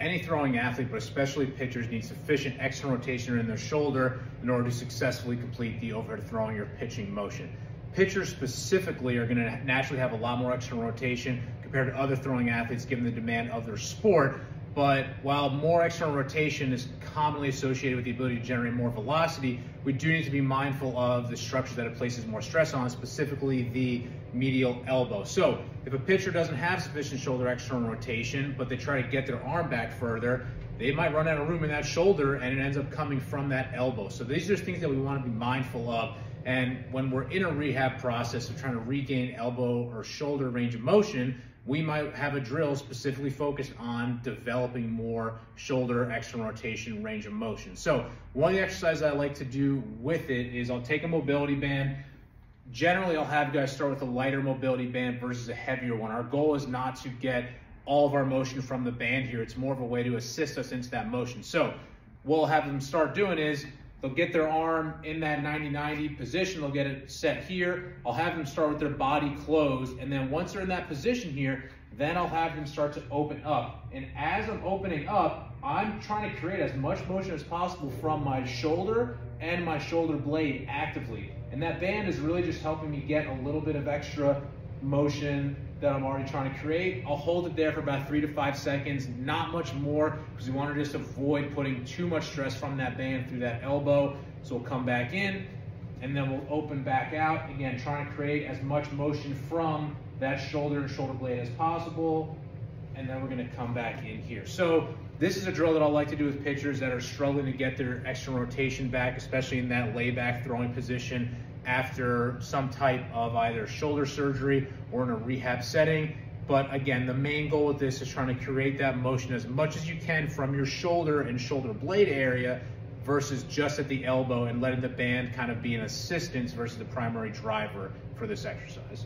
any throwing athlete, but especially pitchers, need sufficient external rotation in their shoulder in order to successfully complete the overhead throwing or pitching motion. Pitchers specifically are going to naturally have a lot more external rotation compared to other throwing athletes given the demand of their sport. But while more external rotation is commonly associated with the ability to generate more velocity, we do need to be mindful of the structure that it places more stress on, specifically the medial elbow. So if a pitcher doesn't have sufficient shoulder external rotation, but they try to get their arm back further, they might run out of room in that shoulder and it ends up coming from that elbow. So these are things that we want to be mindful of. And when we're in a rehab process of trying to regain elbow or shoulder range of motion, we might have a drill specifically focused on developing more shoulder external rotation range of motion. So one of the exercises I like to do with it is I'll take a mobility band. Generally, I'll have you guys start with a lighter mobility band versus a heavier one. Our goal is not to get all of our motion from the band here. It's more of a way to assist us into that motion. So what we'll have them start doing is they'll get their arm in that 90-90 position. They'll get it set here. I'll have them start with their body closed. And then once they're in that position here, then I'll have them start to open up. And as I'm opening up, I'm trying to create as much motion as possible from my shoulder and my shoulder blade actively. And that band is really just helping me get a little bit of extra motion that I'm already trying to create. I'll hold it there for about 3 to 5 seconds, not much more, because we want to just avoid putting too much stress from that band through that elbow. So we'll come back in and then we'll open back out. Again, trying to create as much motion from that shoulder and shoulder blade as possible. And then we're going to come back in here. So this is a drill that I like to do with pitchers that are struggling to get their external rotation back, especially in that layback throwing position after some type of either shoulder surgery or in a rehab setting. But again, the main goal with this is trying to create that motion as much as you can from your shoulder and shoulder blade area versus just at the elbow, and letting the band kind of be an assistance versus the primary driver for this exercise.